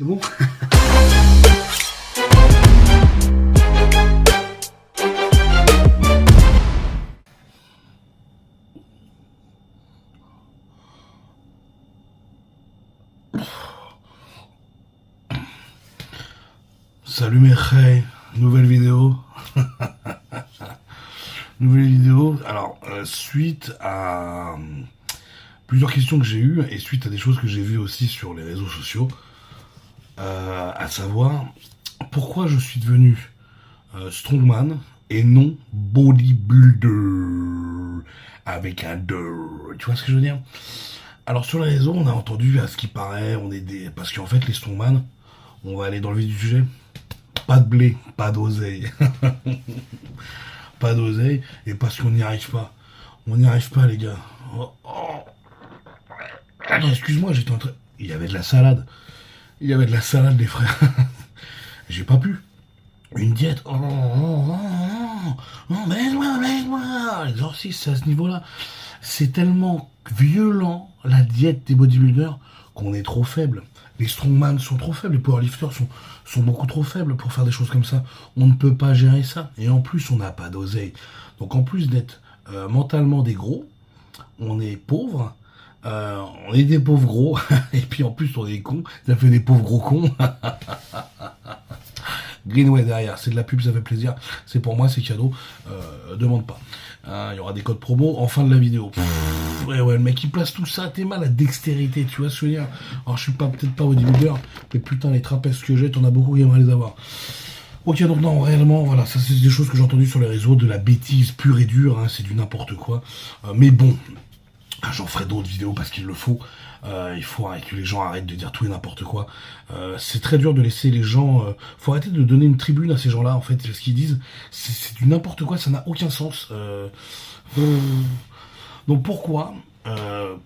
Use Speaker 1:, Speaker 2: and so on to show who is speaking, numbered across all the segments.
Speaker 1: C'est bon? Salut mes frères, nouvelle vidéo. Nouvelle vidéo. Alors, suite à plusieurs questions que j'ai eues et suite à des choses que j'ai vues aussi sur les réseaux sociaux, à savoir pourquoi je suis devenu strongman et non bodybuilder avec un 2. Tu vois ce que je veux dire? Alors sur les réseaux, on a entendu à ce qui paraît, on est des... parce qu'en fait les strongman, on va aller dans le vif du sujet. Pas de blé, pas d'oseille. Pas d'oseille, et parce qu'on n'y arrive pas. On n'y arrive pas, les gars. Oh, oh. Attends, excuse-moi, j'étais en train... Il y avait de la salade. Il y avait de la salade, les frères. J'ai pas pu. Une diète. Oh, oh, oh, oh, baisse-moi. L'exorcisme, c'est à ce niveau-là. C'est tellement violent, la diète des bodybuilders, qu'on est trop faible. Les strongman sont trop faibles, les powerlifters sont beaucoup trop faibles pour faire des choses comme ça. On ne peut pas gérer ça. Et en plus, on n'a pas d'oseille. Donc en plus d'être mentalement des gros, on est pauvres. On est des pauvres gros. Et puis en plus, on est des cons. Ça fait des pauvres gros cons. Greenway derrière, c'est de la pub, ça fait plaisir. C'est pour moi, c'est cadeau. Demande pas. Il y aura des codes promo en fin de la vidéo. Ouais, le mec il place tout ça, t'es mal à dextérité, tu vois ce que je veux dire. Alors je suis peut-être pas bodybuilder, mais putain les trapèzes que j'ai, t'en as beaucoup qui aimeraient les avoir. Ok, donc non, réellement, voilà, ça c'est des choses que j'ai entendues sur les réseaux, de la bêtise pure et dure, hein, c'est du n'importe quoi. Mais bon, j'en ferai d'autres vidéos parce qu'il le faut. Il faut que les gens arrêtent de dire tout et n'importe quoi. C'est très dur de laisser les gens... faut arrêter de donner une tribune à ces gens-là, en fait. Ce qu'ils disent, c'est du n'importe quoi, ça n'a aucun sens. Donc pourquoi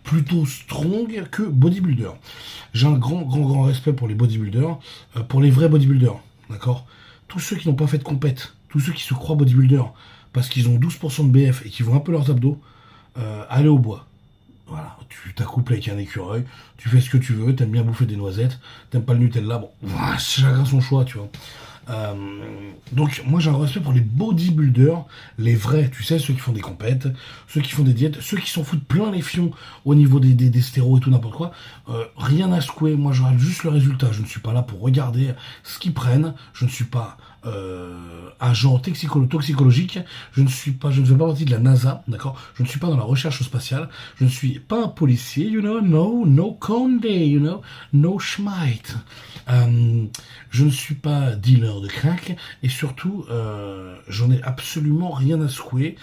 Speaker 1: plutôt strong que bodybuilder? J'ai un grand respect pour les bodybuilders, pour les vrais bodybuilders, d'accord? Tous ceux qui n'ont pas fait de compète, tous ceux qui se croient bodybuilders, parce qu'ils ont 12% de BF et qui voient un peu leurs abdos, allez au bois. Voilà, tu t'accouples avec un écureuil, tu fais ce que tu veux, t'aimes bien bouffer des noisettes, t'aimes pas le Nutella, bon, voilà, chacun son choix, tu vois. Donc moi j'ai un respect pour les bodybuilders, les vrais, tu sais, ceux qui font des compètes, ceux qui font des diètes, ceux qui s'en foutent plein les fions au niveau des stéroïdes et tout n'importe quoi. Rien à secouer, moi je regarde juste le résultat, je ne suis pas là pour regarder ce qu'ils prennent, je ne suis pas agent toxicologique, je ne fais pas partie de la NASA, d'accord, je ne suis pas dans la recherche spatiale, je ne suis pas un policier, you know, no Condé, you know, no Schmidt, je ne suis pas dealer de crack, et surtout, j'en ai absolument rien à secouer,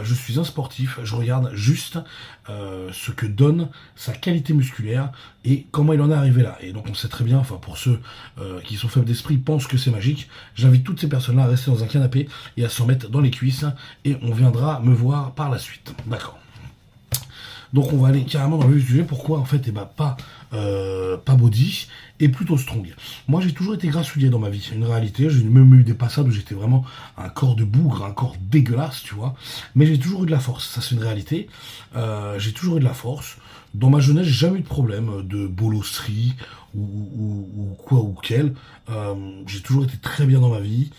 Speaker 1: je suis un sportif, je regarde juste ce que donne sa qualité musculaire, et comment il en est arrivé là. Et donc on sait très bien, enfin pour ceux qui sont faibles d'esprit, pensent que c'est magique, j'invite toutes ces personnes-là à rester dans un canapé et à s'en mettre dans les cuisses, et on viendra me voir par la suite. D'accord. Donc on va aller carrément dans le vif du sujet. Pourquoi en fait, pas body et plutôt strong. Moi j'ai toujours été grassouillet dans ma vie, c'est une réalité. J'ai même eu des passages où j'étais vraiment un corps de bougre, un corps dégueulasse, tu vois. Mais j'ai toujours eu de la force, ça c'est une réalité. J'ai toujours eu de la force. Dans ma jeunesse, j'ai jamais eu de problème de bolosserie ou quoi ou quel. J'ai toujours été très bien dans ma vie.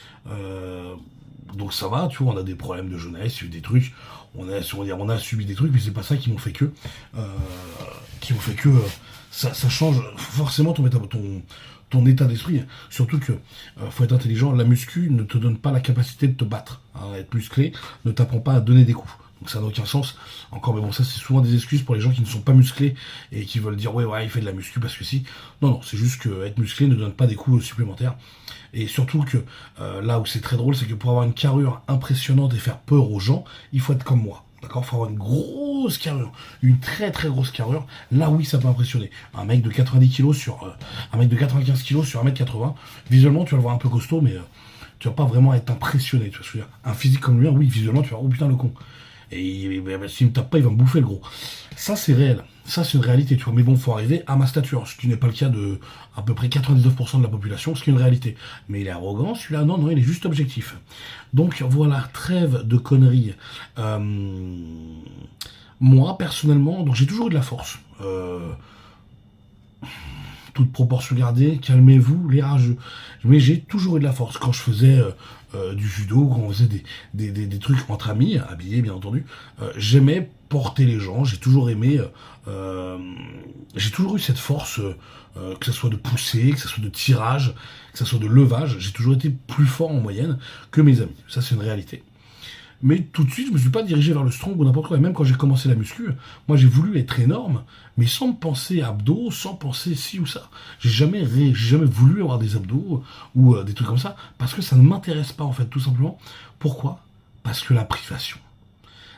Speaker 1: Donc ça va, tu vois, on a des problèmes de jeunesse, il y a eu des trucs, on a subi des trucs, mais c'est pas ça qui m'ont fait que, ça change forcément ton état d'esprit. Surtout que faut être intelligent, la muscu ne te donne pas la capacité de te battre. Hein, être musclé ne t'apprend pas à donner des coups. Donc ça n'a aucun sens. Encore, mais bon, ça c'est souvent des excuses pour les gens qui ne sont pas musclés et qui veulent dire ouais, il fait de la muscu parce que si. Non, c'est juste que être musclé ne donne pas des coups supplémentaires. Et surtout que là où c'est très drôle, c'est que pour avoir une carrure impressionnante et faire peur aux gens, il faut être comme moi. D'accord, il faut avoir une grosse carrure, une très grosse carrure. Là oui, ça peut impressionner. Un mec de 90 kg sur un mec de 95 kg sur 1m80, visuellement tu vas le voir un peu costaud, mais tu vas pas vraiment être impressionné, tu vois ce que je veux dire. Un physique comme lui, oui, visuellement tu vas oh putain le con. Et s'il me tape pas, il va me bouffer le gros. Ça c'est réel, ça c'est une réalité, tu vois. Mais bon, faut arriver à ma stature, ce qui n'est pas le cas de à peu près 99% de la population, ce qui est une réalité. Mais il est arrogant, celui-là, non, il est juste objectif. Donc voilà, trêve de conneries. Moi, personnellement, donc j'ai toujours eu de la force. toute proportion gardée, calmez-vous les rageux. Mais j'ai toujours eu de la force. Quand je faisais du judo, quand on faisait des trucs entre amis, habillés bien entendu, j'aimais porter les gens, j'ai toujours aimé, j'ai toujours eu cette force, que ce soit de pousser, que ce soit de tirage, que ce soit de levage, j'ai toujours été plus fort en moyenne que mes amis. Ça c'est une réalité. Mais tout de suite, je me suis pas dirigé vers le strong ou n'importe quoi. Et même quand j'ai commencé la muscu, moi j'ai voulu être énorme, mais sans penser abdos, sans penser ci ou ça. J'ai jamais voulu avoir des abdos ou des trucs comme ça, parce que ça ne m'intéresse pas en fait, tout simplement. Pourquoi? Parce que la privation.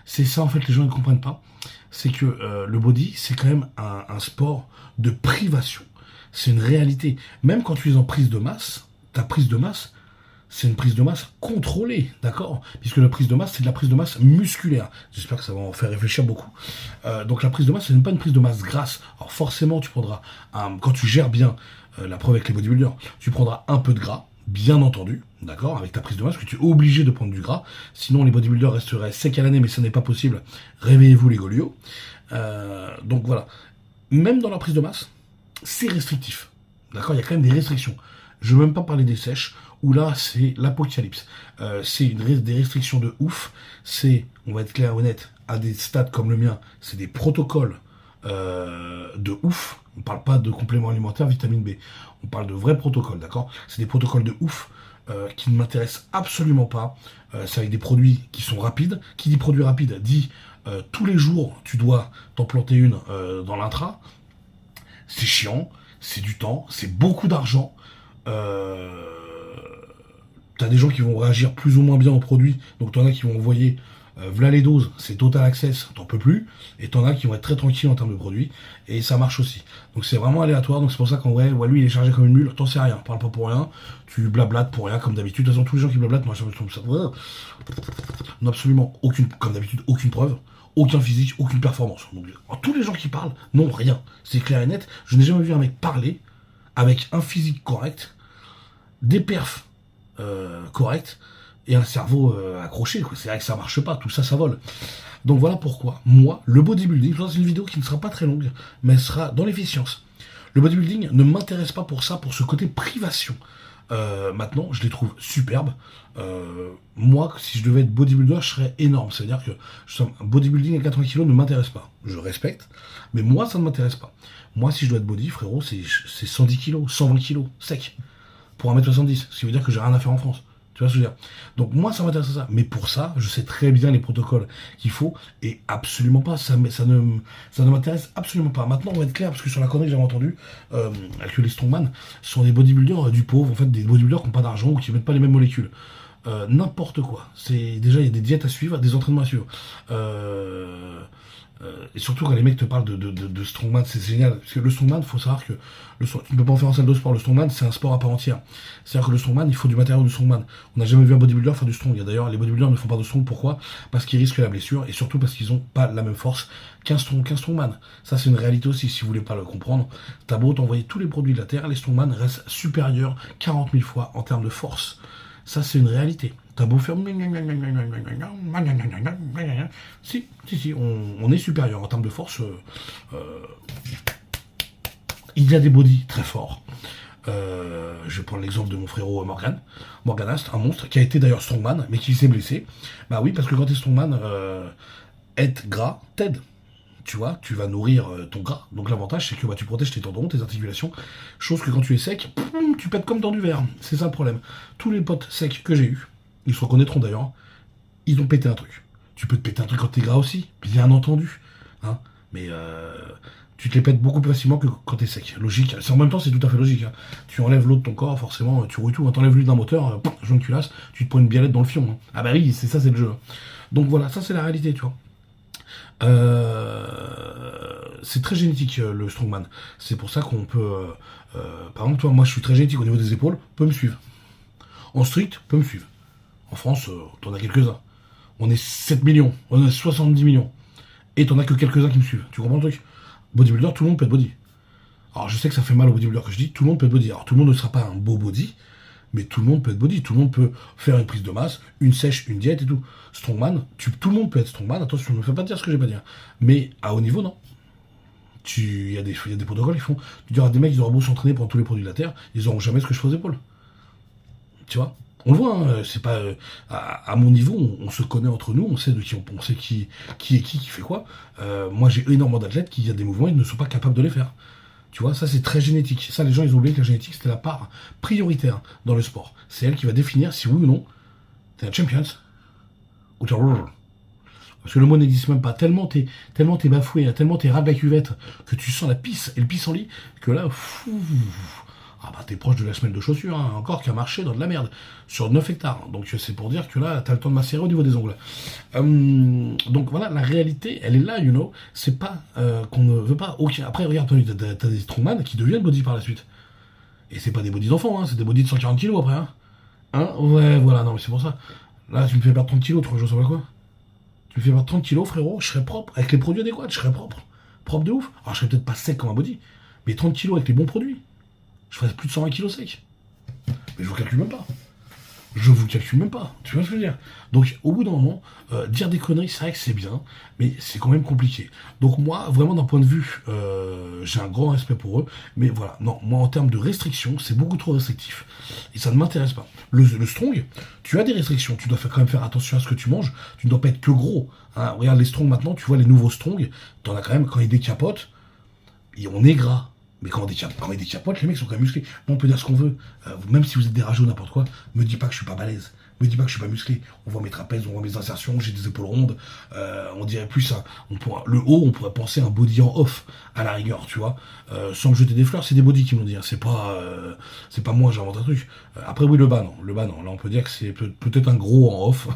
Speaker 1: C'est ça en fait, les gens ne comprennent pas. C'est que le body, c'est quand même un sport de privation. C'est une réalité. Même quand tu es en prise de masse, ta prise de masse, c'est une prise de masse contrôlée, d'accord? Puisque la prise de masse, c'est de la prise de masse musculaire. J'espère que ça va en faire réfléchir beaucoup. Donc la prise de masse, ce n'est pas une prise de masse grasse. Alors forcément, tu prendras, quand tu gères bien, la preuve avec les bodybuilders, tu prendras un peu de gras, bien entendu, d'accord, avec ta prise de masse, parce que tu es obligé de prendre du gras. Sinon, les bodybuilders resteraient secs à l'année, mais ça n'est pas possible. Réveillez-vous les goliots. Donc voilà. Même dans la prise de masse, c'est restrictif. D'accord? Il y a quand même des restrictions. Je ne veux même pas parler des sèches, où là, c'est l'apocalypse. C'est des restrictions de ouf. C'est, on va être clair et honnête, à des stades comme le mien, c'est des protocoles de ouf. On ne parle pas de compléments alimentaires, vitamine B. On parle de vrais protocoles, d'accord? C'est des protocoles de ouf qui ne m'intéressent absolument pas. C'est avec des produits qui sont rapides. Qui dit produit rapide dit tous les jours, tu dois t'en planter une dans l'intra. C'est chiant, c'est du temps, c'est beaucoup d'argent. T'as des gens qui vont réagir plus ou moins bien au produit, donc t'en as qui vont envoyer v'là les doses, c'est total access, t'en peux plus, et t'en as qui vont être très tranquilles en termes de produits, et ça marche aussi. Donc c'est vraiment aléatoire, donc c'est pour ça qu'en vrai, ouais, lui il est chargé comme une mule, t'en sais rien, parle pas pour rien, tu blablates pour rien comme d'habitude. De toute façon tous les gens qui blablatent, moi je trouve ça, non, absolument aucune, comme d'habitude, aucune preuve, aucun physique, aucune performance. Donc tous les gens qui parlent n'ont rien, c'est clair et net. Je n'ai jamais vu un mec parler avec un physique correct, des perfs corrects et un cerveau accroché, quoi. C'est vrai que ça marche pas, tout ça, ça vole. Donc voilà pourquoi, moi, le bodybuilding, c'est une vidéo qui ne sera pas très longue, mais elle sera dans l'efficience. Le bodybuilding ne m'intéresse pas pour ça, pour ce côté privation. Maintenant, je les trouve superbes. Moi, si je devais être bodybuilder, je serais énorme. C'est-à-dire que un bodybuilding à 80 kg ne m'intéresse pas. Je respecte, mais moi, ça ne m'intéresse pas. Moi, si je dois être body, frérot, c'est 110 kg, 120 kg, sec. Pour 1m70, ce qui veut dire que j'ai rien à faire en France. Tu vois ce que je veux dire? Donc moi, ça m'intéresse à ça. Mais pour ça, je sais très bien les protocoles qu'il faut, et absolument pas, ça ne m'intéresse absolument pas. Maintenant, on va être clair, parce que sur la connerie que j'avais entendue, que les strongman sont des bodybuilders du pauvre, en fait, des bodybuilders qui n'ont pas d'argent ou qui ne mettent pas les mêmes molécules. N'importe quoi. Déjà, il y a des diètes à suivre, des entraînements à suivre. Et surtout quand les mecs te parlent de strongman, c'est génial. Parce que le strongman, il faut savoir que tu ne peux pas en faire en salle de sport. Le strongman, c'est un sport à part entière. C'est-à-dire que le strongman, il faut du matériel de strongman. On n'a jamais vu un bodybuilder faire du strong. Et d'ailleurs, les bodybuilders ne font pas de strong. Pourquoi? Parce qu'ils risquent la blessure et surtout parce qu'ils n'ont pas la même force qu'un strongman. Ça, c'est une réalité aussi. Si vous voulez pas le comprendre, t'as beau t'envoyer tous les produits de la Terre, les strongman restent supérieurs 40 000 fois en termes de force. Ça, c'est une réalité. T'as beau faire... Si, on est supérieur en termes de force. Il y a des bodies très forts. Je vais prendre l'exemple de mon frérot Morganast, un monstre, qui a été d'ailleurs strongman, mais qui s'est blessé. Bah oui, parce que quand t'es strongman, être gras t'aide. Tu vois, tu vas nourrir ton gras. Donc l'avantage, c'est que tu protèges tes tendons, tes articulations. Chose que quand tu es sec, tu pètes comme dans du verre. C'est ça le problème. Tous les potes secs que j'ai eus, ils se reconnaîtront d'ailleurs, ils ont pété un truc. Tu peux te péter un truc quand t'es gras aussi, bien entendu. Hein, mais tu te les pètes beaucoup plus facilement que quand t'es sec. Logique. En même temps, c'est tout à fait logique. Hein. Tu enlèves l'eau de ton corps, forcément, tu rouilles tout. Quand t'enlèves l'huile d'un moteur, jaune culasse, tu te prends une biellette dans le fion. Hein. Ah bah oui, c'est ça, c'est le jeu. Donc voilà, ça c'est la réalité, tu vois. C'est très génétique le strongman. C'est pour ça qu'on peut. Par exemple, toi, moi je suis très génétique au niveau des épaules, peut me suivre. En strict, peut me suivre. En France, t'en as quelques-uns. On est 7 millions, on est 70 millions. Et t'en as que quelques-uns qui me suivent. Tu comprends le truc? Bodybuilder, tout le monde peut être body. Alors je sais que ça fait mal au bodybuilder que je dis, tout le monde peut être body. Alors tout le monde ne sera pas un beau body, mais tout le monde peut être body. Tout le monde peut faire une prise de masse, une sèche, une diète et tout. Strongman, tout le monde peut être strongman. Attention, ne me fais pas dire ce que j'ai pas dire. Mais à haut niveau, non. il y a des protocoles qui font. Tu diras, des mecs, ils auront beau s'entraîner pour tous les produits de la Terre, ils n'auront jamais ce que je fais aux épaules. Tu vois? On le voit, hein, c'est pas à mon niveau, on se connaît entre nous, on sait de qui on sait qui est qui fait quoi. Moi, j'ai énormément d'athlètes qui, il y a des mouvements, ils ne sont pas capables de les faire. Tu vois, ça c'est très génétique. Ça, les gens, ils ont oublié que la génétique, c'était la part prioritaire dans le sport. C'est elle qui va définir si oui ou non t'es un champion ou t'es un parce que le mot n'existe même pas. Tellement t'es bafoué, tellement t'es ras de la cuvette, que tu sens la pisse et le pissenlit, que là, ah bah t'es proche de la semelle de chaussure, hein, encore qu'à marcher dans de la merde, sur 9 hectares. Donc c'est pour dire que là, t'as le temps de macérer au niveau des ongles. Donc voilà, la réalité, elle est là, you know. C'est pas qu'on ne veut pas. Ok, après, regarde, t'as des strongman qui deviennent body par la suite. Et c'est pas des bodies d'enfants, hein, c'est des bodies de 140 kilos après, hein. Hein. Ouais, voilà, non mais c'est pour ça. Là, tu me fais perdre 30 kilos, tu je sais pas quoi. Tu me fais perdre 30 kilos, frérot, je serais propre. Avec les produits adéquats, je serais propre. Propre de ouf. Alors, je serais peut-être pas sec comme un body, mais 30 kilos avec les bons produits. Je ferais plus de 120 kilos sec. Mais je vous calcule même pas. Je vous calcule même pas. Tu vois ce que je veux dire? Donc, au bout d'un moment, dire des conneries, c'est vrai que c'est bien, mais c'est quand même compliqué. Donc, moi, vraiment, d'un point de vue, j'ai un grand respect pour eux. Mais voilà, non, moi, en termes de restrictions, c'est beaucoup trop restrictif. Et ça ne m'intéresse pas. Le strong, tu as des restrictions. Tu dois quand même faire attention à ce que tu manges. Tu ne dois pas être que gros. Hein. Regarde les strong maintenant, tu vois les nouveaux strong. T'en as quand même, quand ils décapotent, on est gras. Mais quand ils décapotent, les mecs sont quand même musclés. Moi, on peut dire ce qu'on veut. Même si vous êtes des rageux ou n'importe quoi, me dis pas que je suis pas balèze. Me dis pas que je suis pas musclé. On voit mes trapèzes, on voit mes insertions, j'ai des épaules rondes. On dirait plus ça. Le haut, on pourrait penser un body en off, à la rigueur, tu vois. Sans me jeter des fleurs, c'est des bodies qui m'ont dit. Hein. C'est pas moi, j'invente un truc. Après, oui, le bas, non. Le bas, non. Là, on peut dire que c'est peut-être un gros en off.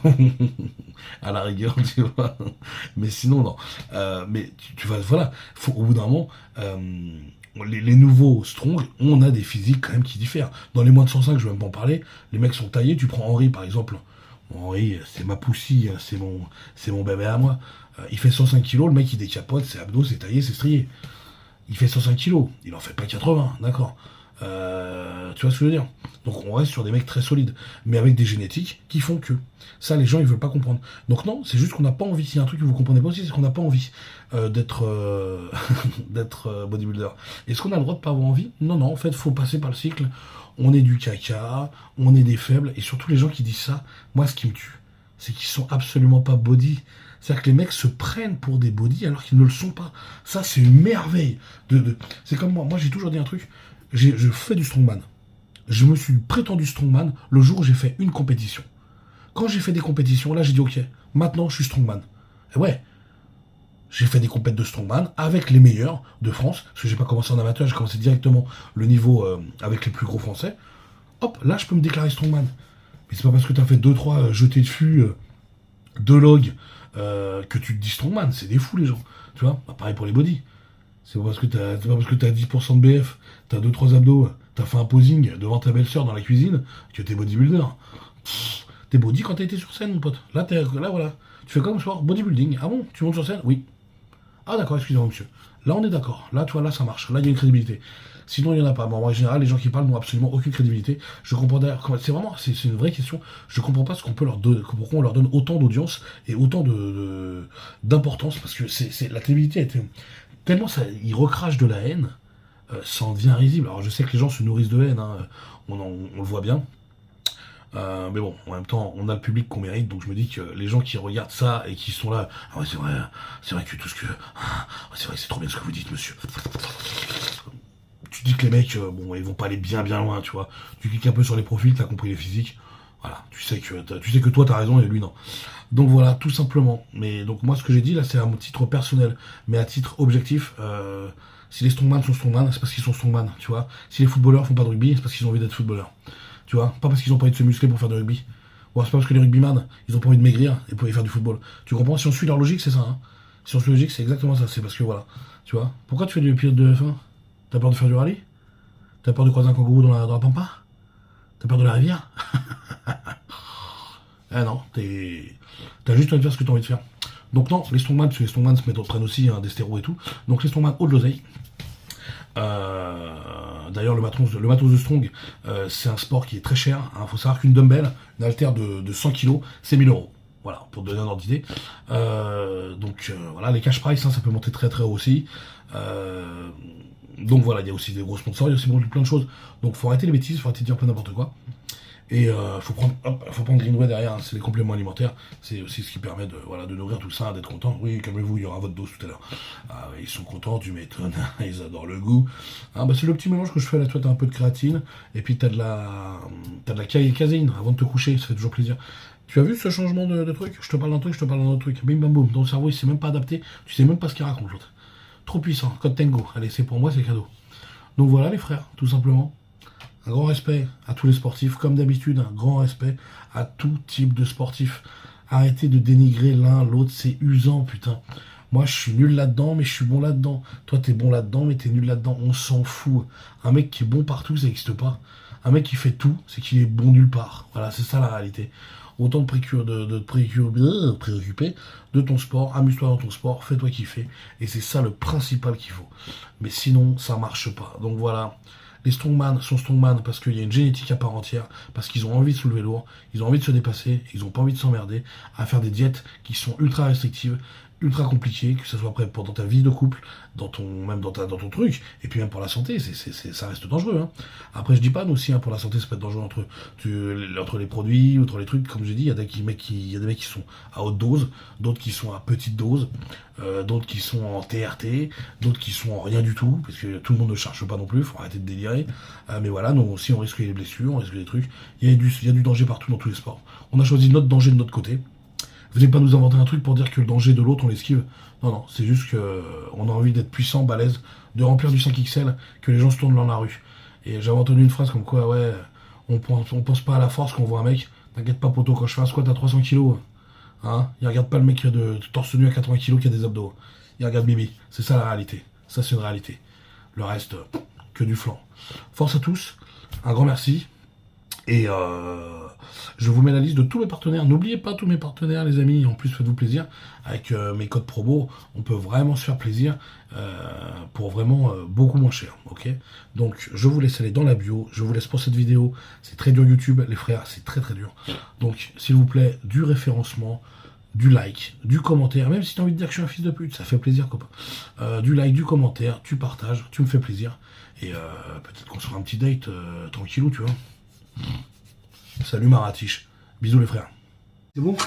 Speaker 1: À la rigueur, tu vois. Mais sinon, non. Mais tu vois, voilà. Au bout d'un moment, les nouveaux strong, on a des physiques quand même qui diffèrent. Dans les moins de 105, je vais même pas en parler, les mecs sont taillés, tu prends Henri par exemple. Henri, c'est ma poussie, c'est mon bébé à moi. Il fait 105 kilos, le mec il décapote, c'est abdos, c'est taillé, c'est strié. Il fait 105 kilos, il en fait pas 80, d'accord. Tu vois ce que je veux dire? Donc on reste sur des mecs très solides, mais avec des génétiques qui font que. Ça, les gens, ils veulent pas comprendre. Donc non, c'est juste qu'on n'a pas envie. S'il y a un truc que vous comprenez pas aussi, c'est qu'on n'a pas envie d'être bodybuilder. Est-ce qu'on a le droit de pas avoir envie? Non, non, en fait, faut passer par le cycle. On est du caca, on est des faibles, et surtout les gens qui disent ça, moi, ce qui me tue, c'est qu'ils sont absolument pas body. C'est-à-dire que les mecs se prennent pour des body alors qu'ils ne le sont pas. Ça, c'est une merveille. C'est comme moi. Moi, j'ai toujours dit un truc. Je fais du strongman. Je me suis prétendu strongman le jour où j'ai fait une compétition. Quand j'ai fait des compétitions, là, j'ai dit, ok, maintenant, je suis strongman. Et ouais, j'ai fait des compètes de strongman avec les meilleurs de France, parce que j'ai pas commencé en amateur, j'ai commencé directement le niveau avec les plus gros français. Hop, là, je peux me déclarer strongman. Mais c'est pas parce que t'as fait 2-3 jetés de fût, 2 logs, que tu te dis strongman. C'est des fous, les gens. Tu vois, bah, pareil pour les body. C'est pas parce que t'as 10% de BF, t'as 2-3 abdos, t'as fait un posing devant ta belle-sœur dans la cuisine, que t'es bodybuilder. T'es body quand t'as été sur scène, mon pote. Là, voilà. Tu fais comme sport, bodybuilding. Ah bon, tu montes sur scène? Oui. Ah d'accord, excusez-moi, monsieur. Là, on est d'accord. Là, tu vois, là, ça marche. Là, il y a une crédibilité. Sinon, il n'y en a pas. Bon, en général, les gens qui parlent n'ont absolument aucune crédibilité. Je comprends d'ailleurs. C'est une vraie question. Je comprends pas ce qu'on peut leur donner, pourquoi on leur donne autant d'audience et autant d'importance, parce que la crédibilité était tellement ça, ils recrachent de la haine, ça en devient risible. Alors, je sais que les gens se nourrissent de haine, hein, on le voit bien. Mais bon, en même temps, on a le public qu'on mérite, donc je me dis que les gens qui regardent ça et qui sont là, ah ouais, c'est vrai que tout ce que, c'est vrai que c'est trop bien ce que vous dites, monsieur. Tu dis que les mecs, bon, ils vont pas aller bien loin, tu vois. Tu cliques un peu sur les profils, t'as compris les physiques, voilà. Tu sais que toi t'as raison et lui non. Donc voilà, tout simplement. Mais donc moi, ce que j'ai dit là, c'est à mon titre personnel, mais à titre objectif. Si les strongman sont strongman, c'est parce qu'ils sont strongman, tu vois. Si les footballeurs font pas de rugby, c'est parce qu'ils ont envie d'être footballeurs. Tu vois, pas parce qu'ils ont pas envie de se muscler pour faire du rugby. Ou c'est pas parce que les rugbyman, ils ont pas envie de maigrir et pour y faire du football. Tu comprends? Si on suit leur logique, c'est ça. Hein. Si on suit leur logique, c'est exactement ça. C'est parce que voilà. Tu vois? Pourquoi tu fais du pilote de F1? T'as peur de faire du rallye? T'as peur de croiser un kangourou dans la pampa? T'as peur de la rivière? Ah non, t'as juste envie de faire ce que t'as envie de faire. Donc non, les strongman, parce que les strongman prennent aussi hein, des stéroïdes et tout. Donc les strongman ont de l'oseille. D'ailleurs, le matos de strong, c'est un sport qui est très cher. Hein. Faut savoir qu'une dumbbell, une haltère de 100 kg, c'est 1000 euros. Voilà, pour te donner un ordre d'idée. Voilà, les cash price, hein, ça peut monter très très haut aussi. Donc voilà, il y a aussi des gros sponsors, il y a aussi plein de choses. Donc faut arrêter les bêtises, faut arrêter de dire peu n'importe quoi. Et faut prendre Greenway derrière, hein, c'est les compléments alimentaires, c'est aussi ce qui permet de nourrir tout ça, d'être content. Oui, calmez-vous, il y aura votre dose tout à l'heure. Ah, ils sont contents, tu m'étonnes, ils adorent le goût. Ah, bah, c'est le petit mélange que je fais là, toi t'as un peu de créatine, et puis t'as de la caséine avant de te coucher, ça fait toujours plaisir. Tu as vu ce changement de truc? Je te parle d'un truc, je te parle d'un autre truc. Bim bam boum, ton cerveau il s'est même pas adapté, tu sais même pas ce qu'il raconte l'autre. Trop puissant, code Tango, allez c'est pour moi, c'est cadeau. Donc voilà les frères, tout simplement. Un grand respect à tous les sportifs, comme d'habitude, un grand respect à tout type de sportif. Arrêtez de dénigrer l'un, l'autre, c'est usant, putain. Moi, je suis nul là-dedans, mais je suis bon là-dedans. Toi, t'es bon là-dedans, mais t'es nul là-dedans. On s'en fout. Un mec qui est bon partout, ça n'existe pas. Un mec qui fait tout, c'est qu'il est bon nulle part. Voilà, c'est ça la réalité. Autant de te préoccuper de ton sport, amuse-toi dans ton sport, fais-toi kiffer. Et c'est ça le principal qu'il faut. Mais sinon, ça marche pas. Donc voilà. Les strongman sont strongman parce qu'il y a une génétique à part entière, parce qu'ils ont envie de soulever lourd, ils ont envie de se dépasser, ils n'ont pas envie de s'emmerder à faire des diètes qui sont ultra restrictives, ultra compliquées, que ce soit après dans ta vie de couple, même dans ton truc, et puis même pour la santé, ça reste dangereux. Hein. Après, je dis pas, nous aussi, hein, pour la santé, ça peut être dangereux entre les produits, entre les trucs, comme j'ai dit, il y a des mecs qui sont à haute dose, d'autres qui sont à petite dose, d'autres qui sont en TRT, d'autres qui sont en rien du tout, parce que tout le monde ne cherche pas non plus, faut arrêter de délirer. Mais voilà, nous aussi, on risque des blessures, on risque des trucs. Il y a du danger partout dans tous les sports. On a choisi notre danger de notre côté. Venez pas nous inventer un truc pour dire que le danger de l'autre, on l'esquive. Non, non, c'est juste qu'on a envie d'être puissant, balèze, de remplir du 5XL, que les gens se tournent dans la rue. Et j'avais entendu une phrase comme quoi, ouais, on pense pas à la force quand on voit un mec. T'inquiète pas, poto, quand je fais un squat à 300 kilos, hein, il regarde pas le mec de torse nu à 80 kilos qui a des abdos. Il regarde Bibi. C'est ça la réalité. Ça, c'est une réalité. Le reste, que du flanc. Force à tous. Un grand merci. Et je vous mets la liste de tous mes partenaires. N'oubliez pas tous mes partenaires, les amis. En plus, faites-vous plaisir. Avec mes codes promo, on peut vraiment se faire plaisir pour vraiment beaucoup moins cher. Ok. Donc, je vous laisse aller dans la bio. Je vous laisse pour cette vidéo. C'est très dur YouTube, les frères. C'est très très dur. Donc, s'il vous plaît, du référencement, du like, du commentaire. Même si tu as envie de dire que je suis un fils de pute, ça fait plaisir, copain. Du like, du commentaire, tu partages, tu me fais plaisir. Et peut-être qu'on se fera un petit date tranquillou, tu vois. Salut Maratiche. Bisous les frères.
Speaker 2: C'est bon?